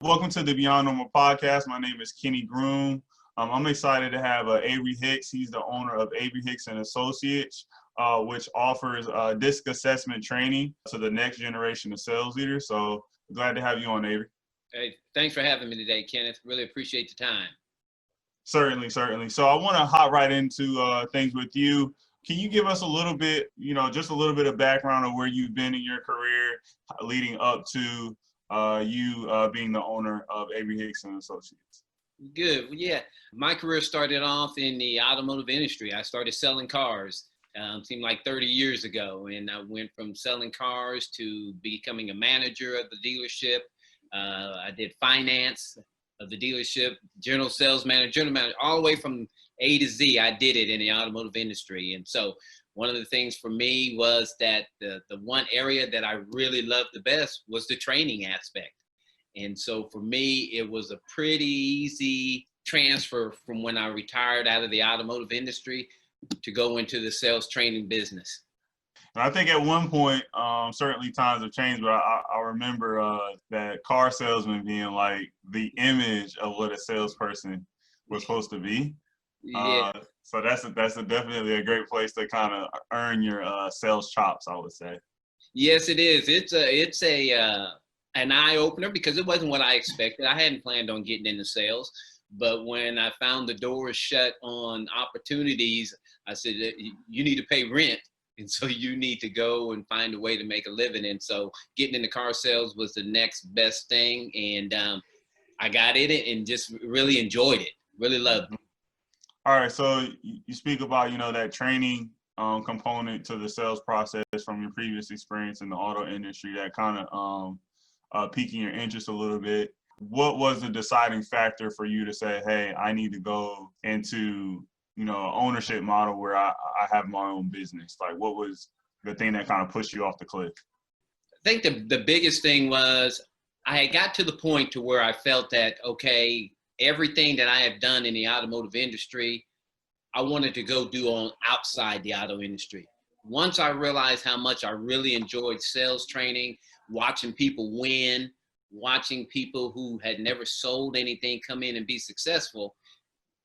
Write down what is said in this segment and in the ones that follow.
Welcome to the Beyond Normal podcast. My name is Kenny Groom. I'm excited to have Avery Hicks. He's the owner of Avery Hicks Associates, which offers disc assessment training to the next generation of sales leaders. So glad to have you on, Avery. Hey, thanks for having me today, Kenneth. Really appreciate the time. Certainly. So I want to hop right into things with you. Can you give us a little bit, just a little bit of background of where you've been in your career leading up to you being the owner of Avery Hicks Associates? Good. Well, yeah, my career started off in the automotive industry. I started selling cars, seemed like 30 years ago, and I went from selling cars to becoming a manager of the dealership. I did finance of the dealership, general sales manager, all the way from A to Z. I did it in the automotive industry. And so one of the things for me was that the one area that I really loved the best was the training aspect. And so for me, it was a pretty easy transfer from when I retired out of the automotive industry to go into the sales training business. And I think at one point, certainly times have changed, but I remember that car salesman being like the image of what a salesperson was supposed to be. Yeah. So that's definitely a great place to kind of earn your sales chops, I would say. Yes, it is. It's an eye opener because it wasn't what I expected. I hadn't planned on getting into sales, but when I found the doors shut on opportunities, I said, you need to pay rent. And so you need to go and find a way to make a living. And so getting into car sales was the next best thing. And I got in it and just really enjoyed it, really loved it. All right, so you speak about, that training component to the sales process from your previous experience in the auto industry that kind of piquing your interest a little bit. What was the deciding factor for you to say, hey, I need to go into, ownership model where I have my own business? Like, what was the thing that kind of pushed you off the cliff? I think the biggest thing was I had got to the point to where I felt that, okay, everything that I have done in the automotive industry, I wanted to go do on outside the auto industry. Once I realized how much I really enjoyed sales training, watching people win, watching people who had never sold anything come in and be successful,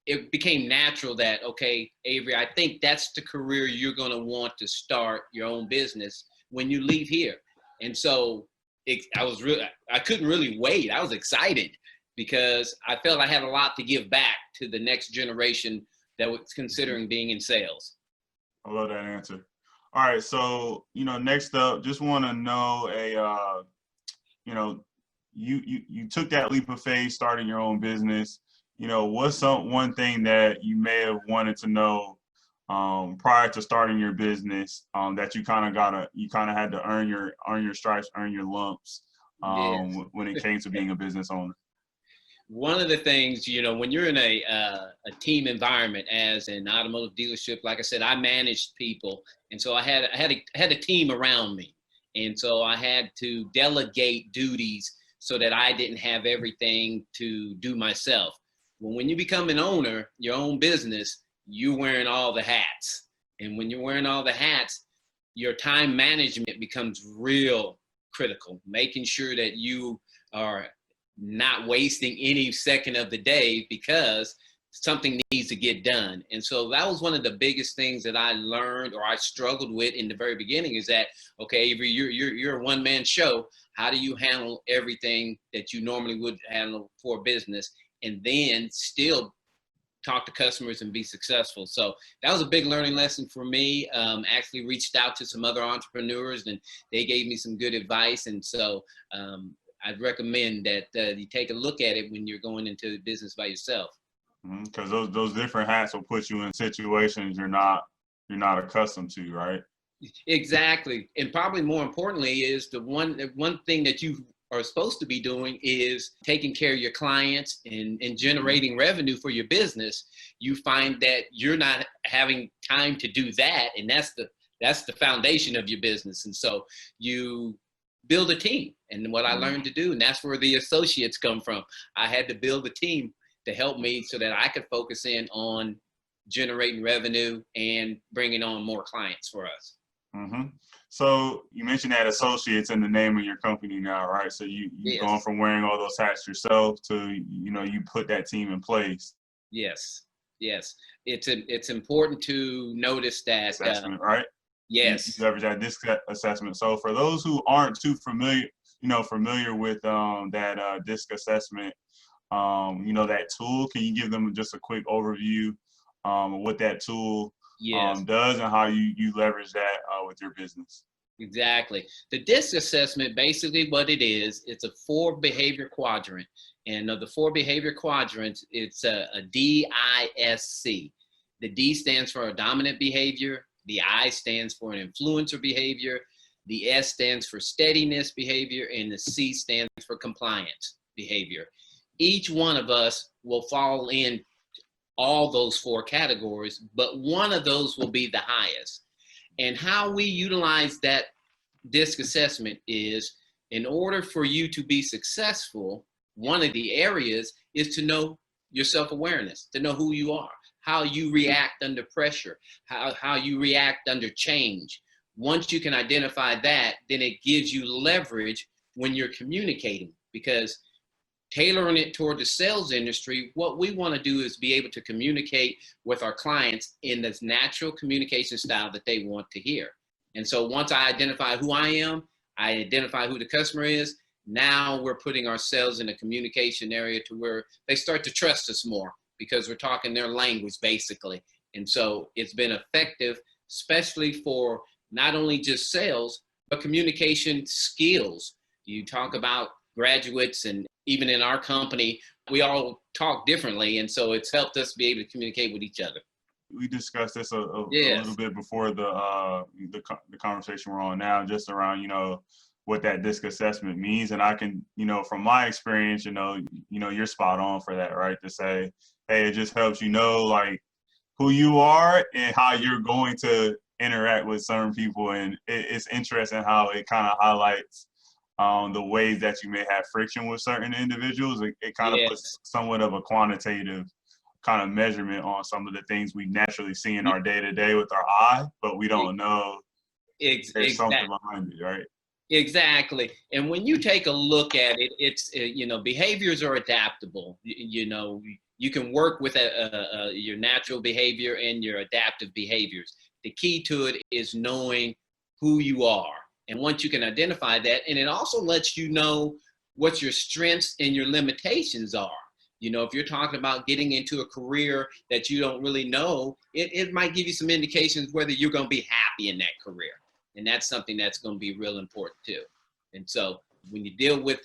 it became natural that, okay, Avery, I think that's the career you're going to want to start your own business when you leave here. And so I couldn't really wait. I was excited because I felt I had a lot to give back to the next generation that was considering being in sales. I love that answer. All right, so next up, just want to know you took that leap of faith, starting your own business. What's one thing that you may have wanted to know prior to starting your business that you kind of had to earn your stripes, earn your lumps when it came to being a business owner? One of the things, when you're in a team environment as an automotive dealership, like I said, I managed people. And so I had a team around me. And so I had to delegate duties so that I didn't have everything to do myself. When you become an owner, your own business, you're wearing all the hats. And when you're wearing all the hats, your time management becomes real critical, making sure that you are not wasting any second of the day because something needs to get done. And so that was one of the biggest things that I learned or I struggled with in the very beginning is that, okay, Avery, you're a one-man show. How do you handle everything that you normally would handle for business and then still talk to customers and be successful? So that was a big learning lesson for me. Actually reached out to some other entrepreneurs and they gave me some good advice. And so I'd recommend that you take a look at it when you're going into the business by yourself. Because those different hats will put you in situations you're not accustomed to, right? Exactly. And probably more importantly is the one thing that you are supposed to be doing is taking care of your clients and generating revenue for your business. You find that you're not having time to do that. And that's the foundation of your business. And so you build a team. And what I learned to do, and that's where the associates come from. I had to build a team to help me so that I could focus in on generating revenue and bringing on more clients for us. Mm-hmm. So you mentioned that associates in the name of your company now, right? So you've gone Yes. from wearing all those hats yourself to, you put that team in place. Yes. Yes. It's important to notice that. Assessment, right? You Yes. leverage that disc assessment. So for those who aren't too familiar with that disc assessment, that tool, can you give them just a quick overview of what that tool Yes. does and how you leverage that with your business? Exactly. The DISC assessment, basically what it is, it's a 4 behavior quadrant. And of the 4 behavior quadrants, it's a DISC. The D stands for a dominant behavior. The I stands for an influencer behavior. The S stands for steadiness behavior. And the C stands for compliance behavior. Each one of us will fall in all those 4 categories, but one of those will be the highest. And how we utilize that DISC assessment is, in order for you to be successful, one of the areas is to know your self-awareness, to know who you are, how you react under pressure, how you react under change. Once you can identify that, then it gives you leverage when you're communicating, because tailoring it toward the sales industry, what we want to do is be able to communicate with our clients in this natural communication style that they want to hear. And so once I identify who I am, I identify who the customer is, now we're putting ourselves in a communication area to where they start to trust us more because we're talking their language, basically. And so it's been effective, especially for not only just sales, but communication skills. You talk about graduates, and even in our company, we all talk differently. And so it's helped us be able to communicate with each other. We discussed this a little Yes. bit before the conversation we're on now, just around what that disc assessment means, and I can from my experience, you're spot on for that, right? To say, hey, it just helps like who you are and how you're going to interact with certain people, and it's interesting how it kind of highlights the ways that you may have friction with certain individuals. It kind of puts Yes. somewhat of a quantitative kind of measurement on some of the things we naturally see in our day-to-day with our eye, but we don't know there's something Exactly. behind it, right? Exactly. And when you take a look at it, it's, behaviors are adaptable. You can work with your natural behavior and your adaptive behaviors. The key to it is knowing who you are. And once you can identify that, and it also lets you know what your strengths and your limitations are. If you're talking about getting into a career that you don't really know, it might give you some indications whether you're going to be happy in that career. And that's something that's going to be real important too. And so when you deal with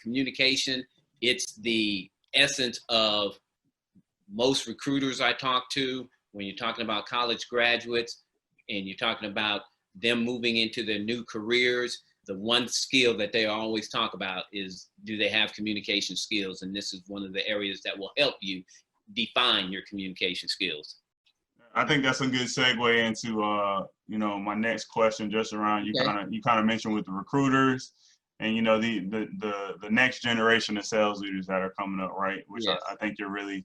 communication, it's the essence of most recruiters I talk to. When you're talking about college graduates and you're talking about them moving into their new careers, the one skill that they always talk about is, do they have communication skills? And this is one of the areas that will help you define your communication skills. I think that's a good segue into my next question, just around you kind of mentioned with the recruiters and the next generation of sales leaders that are coming up, right? Which Yes. I think you're really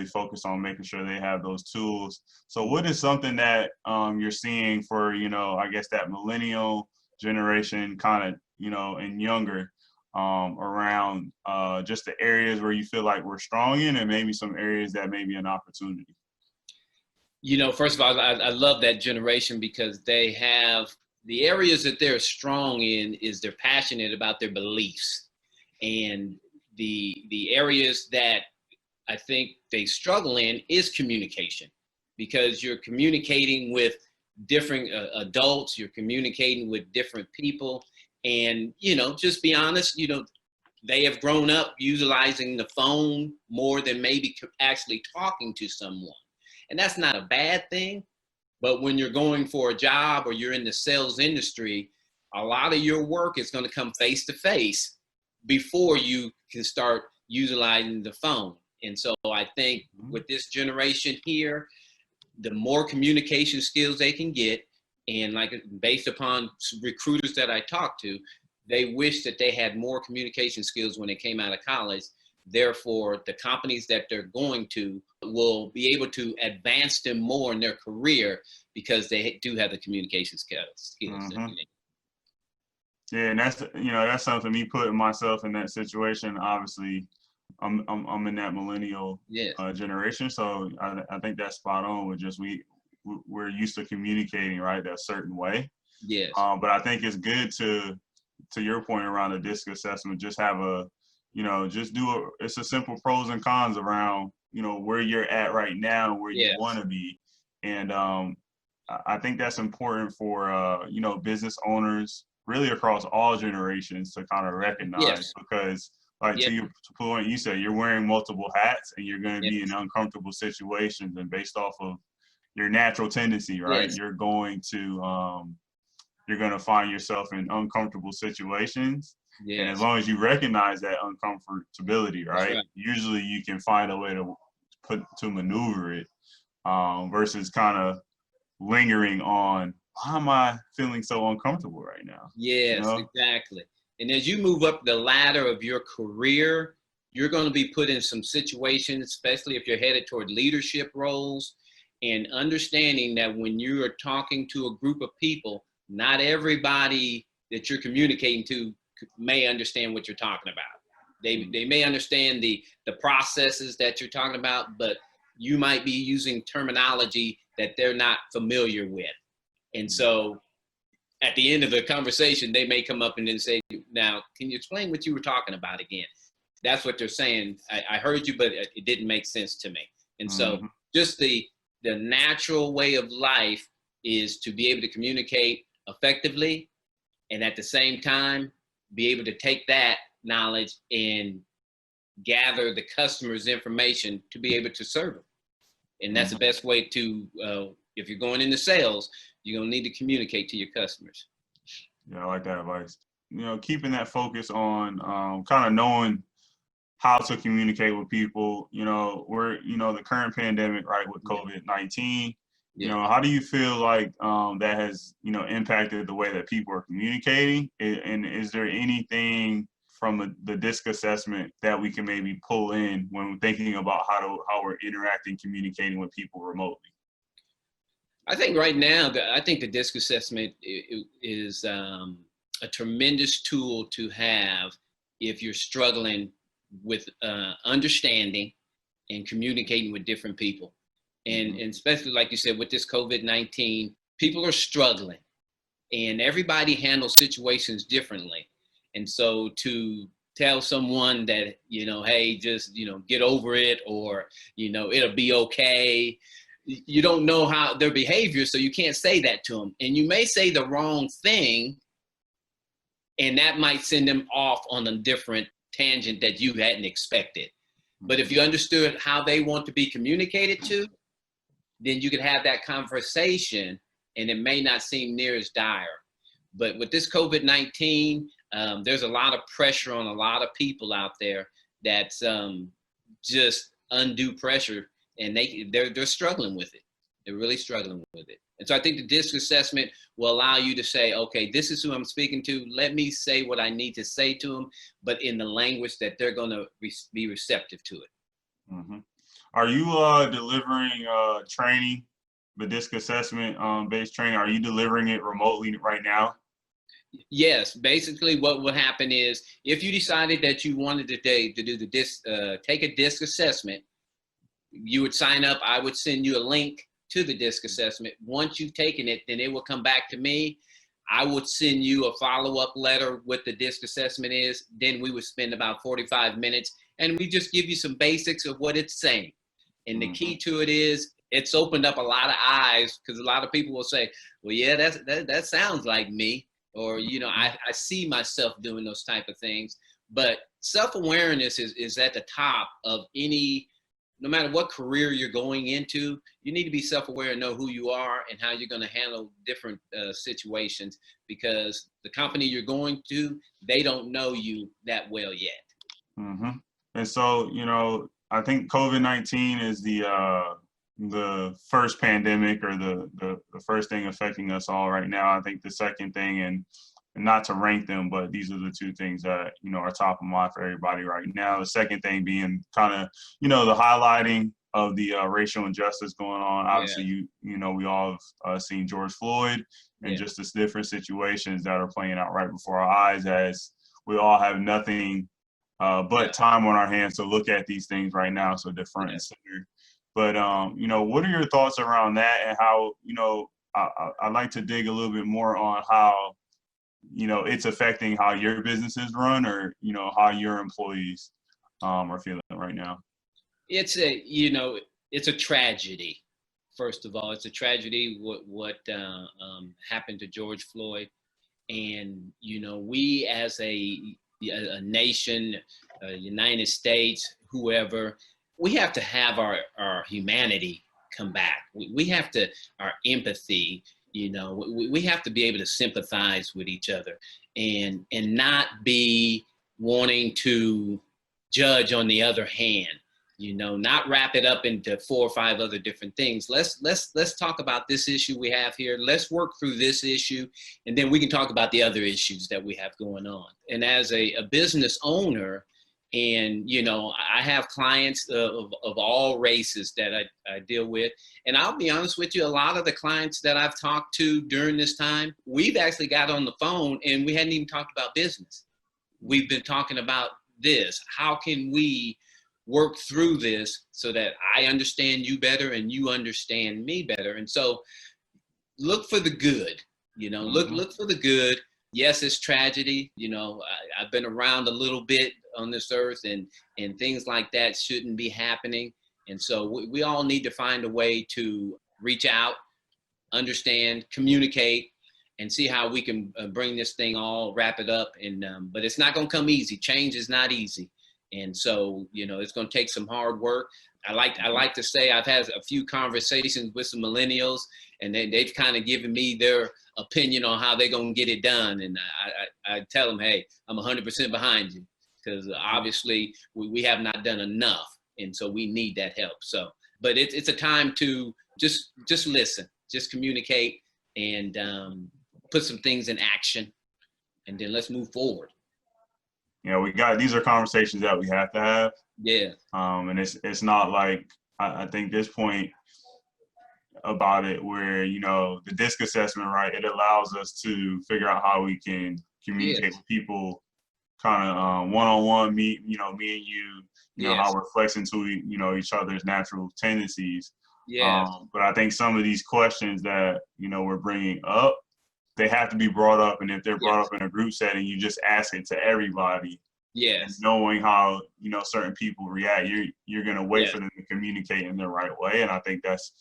focused on making sure they have those tools. So what is something that you're seeing for I guess that millennial generation kind of and younger around just the areas where you feel like we're strong in, and maybe some areas that may be an opportunity? First of all, I love that generation because they have the areas that they're strong in is they're passionate about their beliefs. And the areas that I think they struggle in is communication, because you're communicating with different adults, you're communicating with different people. And, just be honest, they have grown up utilizing the phone more than maybe actually talking to someone. And that's not a bad thing. But when you're going for a job or you're in the sales industry, a lot of your work is going to come face to face before you can start utilizing the phone. And so I think with this generation here, the more communication skills they can get, and based upon recruiters that I talk to, they wish that they had more communication skills when they came out of college. Therefore, the companies that they're going to will be able to advance them more in their career because they do have the communication skills. Mm-hmm. Yeah, and that's something, me putting myself in that situation. Obviously, I'm in that millennial generation, so I think that's spot on. With just we're used to communicating, right, that certain way. Yes. But I think it's good to your point around the DISC assessment, just have it's a simple pros and cons around, where you're at right now and where you want to be. And I think that's important for, business owners really across all generations to kind of recognize, because to your point, you said you're wearing multiple hats and you're going to be in uncomfortable situations, and based off of your natural tendency, right? You're going to find yourself in uncomfortable situations. Yes. And as long as you recognize that uncomfortability, right? Usually you can find a way to maneuver it, versus kind of lingering on, why am I feeling so uncomfortable right now? Yes, exactly. And as you move up the ladder of your career, you're going to be put in some situations, especially if you're headed toward leadership roles, and understanding that when you are talking to a group of people, not everybody that you're communicating to may understand what you're talking about. They may understand the processes that you're talking about, but you might be using terminology that they're not familiar with. And so at the end of the conversation, they may come up and then say, now, can you explain what you were talking about again? That's what they're saying. I heard you, but it didn't make sense to me. And so just the natural way of life is to be able to communicate effectively, and at the same time, be able to take that knowledge and gather the customer's information to be able to serve them. And that's the best way to, if you're going into sales, you're going to need to communicate to your customers. Yeah, I like that advice. Keeping that focus on kind of knowing how to communicate with people. We're, the current pandemic, right, with COVID-19. How do you feel like that has, impacted the way that people are communicating? And is there anything from the DISC assessment that we can maybe pull in when thinking about how we're interacting, communicating with people remotely? I think right now, the DISC assessment is a tremendous tool to have if you're struggling with understanding and communicating with different people. And especially, like you said, with this COVID-19, people are struggling, and everybody handles situations differently. And so to tell someone that, hey, just, get over it, or, it'll be okay. You don't know how their behavior, so you can't say that to them. And you may say the wrong thing, and that might send them off on a different tangent that you hadn't expected. But if you understood how they want to be communicated to, then you could have that conversation, and it may not seem near as dire. But with this COVID-19, there's a lot of pressure on a lot of people out there. That's just undue pressure, and they're struggling with it. They're really struggling with it. And so I think the DISC assessment will allow you to say, okay, this is who I'm speaking to. Let me say what I need to say to them, but in the language that they're going to be receptive to it. Mm-hmm. Are you delivering training, the DISC assessment based training? Are you delivering it remotely right now? Yes. Basically, what will happen is, if you decided that you wanted today to do the DISC, take a DISC assessment, you would sign up. I would send you a link to the DISC assessment. Once you've taken it, then it will come back to me. I would send you a follow-up letter what the DISC assessment is. Then we would spend about 45 minutes, and we just give you some basics of what it's saying. And the key to it is, it's opened up a lot of eyes, because a lot of people will say, well, yeah, that sounds like me. Or, I see myself doing those type of things. But self-awareness is at the top of any, no matter what career you're going into, you need to be self-aware and know who you are and how you're going to handle different situations, because the company you're going to, they don't know you that well yet. Mm-hmm. And so, I think COVID-19 is the first pandemic, or the first thing affecting us all right now. I think the second thing, and not to rank them, but these are the two things that, are top of mind for everybody right now. The second thing being kind of, the highlighting of the racial injustice going on. Obviously, you know, we all have seen George Floyd and just the different situations that are playing out right before our eyes, as we all have nothing but time on our hands to look at these things right now. So they're front and center. But, you know, what are your thoughts around that, and how, you know, I'd like to dig a little bit more on how, you know, it's affecting how your business is run, or, you know, how your employees are feeling right now. It's a, you know, it's a tragedy. First of all, it's a tragedy what happened to George Floyd. And, you know, we as a nation, United States, whoever, we have to have our humanity come back. We have to, our empathy, you know, we have to be able to sympathize with each other and not be wanting to judge on the other hand, you know, not wrap it up into 4 or 5 other different things. Let's talk about this issue we have here. Let's work through this issue, and then we can talk about the other issues that we have going on. And as a business owner, and, you know, I have clients of all races that I deal with. And I'll be honest with you, a lot of the clients that I've talked to during this time, we've actually got on the phone and we hadn't even talked about business. We've been talking about this. How can we work through this so that I understand you better and you understand me better? And so look for the good, you know, look for the good. Yes, it's tragedy. You know, I've been around a little bit on this earth, and things like that shouldn't be happening. And so we all need to find a way to reach out, understand, communicate, and see how we can bring this thing all, wrap it up. And but it's not going to come easy. Change is not easy. And so, you know, it's going to take some hard work. I like to say I've had a few conversations with some millennials, and they've kind of given me their opinion on how they're going to get it done. And I tell them, hey, I'm 100% behind you, because obviously we have not done enough. And so we need that help. So, but it's a time to just listen, just communicate, and put some things in action, and then let's move forward. You know, these are conversations that we have to have. Yeah. And it's not like, I think this point about it where, you know, the DISC assessment, right, it allows us to figure out how we can communicate with people kind of one-on-one, me and you know, how we're flexing to, you know, each other's natural tendencies. But I think some of these questions that, you know, we're bringing up, they have to be brought up. And if they're brought up in a group setting, you just ask it to everybody. And knowing how, you know, certain people react, you're going to wait for them to communicate in the right way. And I think that's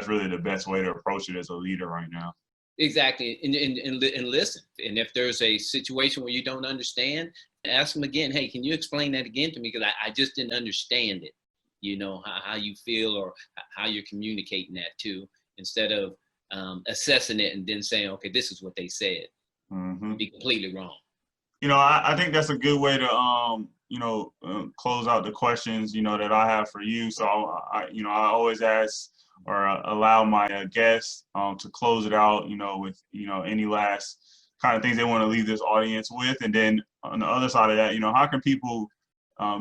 really the best way to approach it as a leader right now. Exactly. And listen. And if there's a situation where you don't understand, ask them again. Hey, can you explain that again to me? Because I just didn't understand it. You know, how you feel or how you're communicating that too, instead of assessing it and then saying, okay, this is what they said. Be completely wrong. You know, I think that's a good way to, you know, close out the questions, you know, that I have for you. So, I always ask or allow my guests to close it out, you know, with, you know, any last kind of things they want to leave this audience with. And then on the other side of that, you know, how can people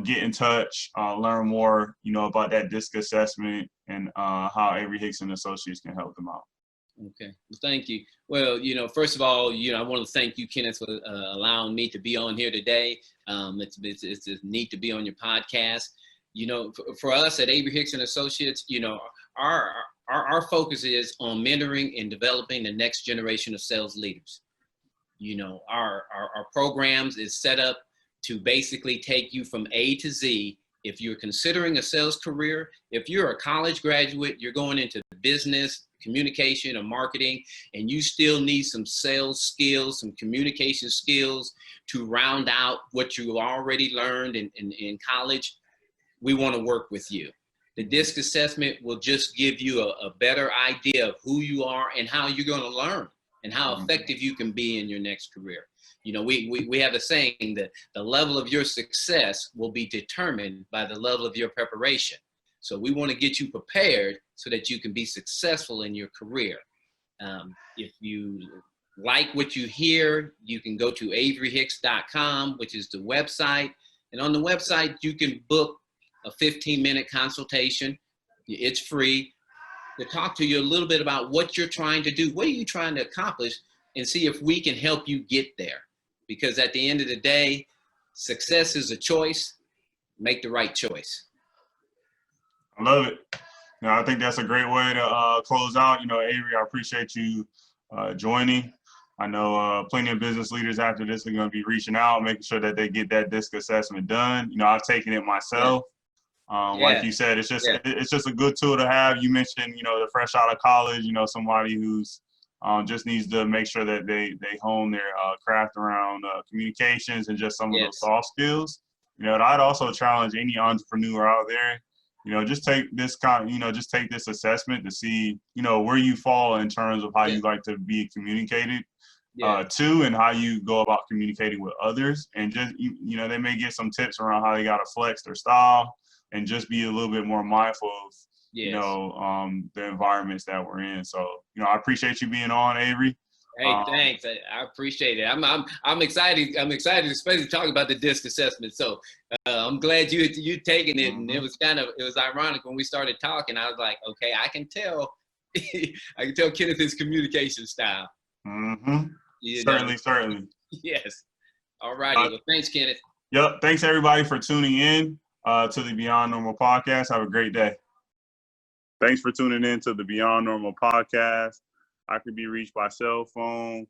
get in touch, learn more, you know, about that DISC assessment, and how Avery Hicks Associates can help them out? Okay. Well, thank you. Well, you know, first of all, you know, I want to thank you, Kenneth, for allowing me to be on here today. It's neat to be on your podcast. You know, for us at Avery Hicks Associates, you know, our focus is on mentoring and developing the next generation of sales leaders. You know, our programs is set up to basically take you from A to Z. If you're considering a sales career, if you're a college graduate, you're going into business, communication, or marketing, and you still need some sales skills, some communication skills to round out what you already learned in college, we want to work with you. The DISC assessment will just give you a better idea of who you are and how you're going to learn and how effective you can be in your next career. You know, we have a saying that the level of your success will be determined by the level of your preparation. So we want to get you prepared so that you can be successful in your career. If you like what you hear, you can go to averyhicks.com, which is the website. And on the website, you can book a 15-minute consultation It's free to talk to you a little bit about what you're trying to do. What are you trying to accomplish? And see if we can help you get there. Because at the end of the day, success is a choice. Make the right choice. I love it. I think that's a great way to close out. Avery, I appreciate you joining. I know plenty of business leaders after this are going to be reaching out, making sure that they get that DISC assessment done. I've taken it myself. Like you said, it's just a good tool to have. You mentioned, the fresh out of college, somebody who's just needs to make sure that they hone their craft around communications and just some of those soft skills. I'd also challenge any entrepreneur out there, just take this just take this assessment to see, where you fall in terms of how you like to be communicated to, and how you go about communicating with others. And just, they may get some tips around how they got to flex their style and just be a little bit more mindful of, the environments that we're in. So, I appreciate you being on, Avery. Hey, thanks. I appreciate it. I'm excited. I'm excited, especially to talk about the DISC assessment. So I'm glad you taking it. And it was ironic when we started talking. I was like, okay, I can tell Kenneth's communication style. Certainly. Yes. All righty. Well, thanks, Kenneth. Yep. Thanks everybody for tuning in to the Beyond Normal podcast. Have a great day. Thanks for tuning in to the Beyond Normal podcast. I can be reached by cell phone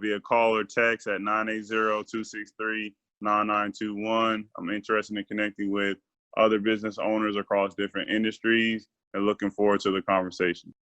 via call or text at 980-263-9921. I'm interested in connecting with other business owners across different industries and looking forward to the conversation.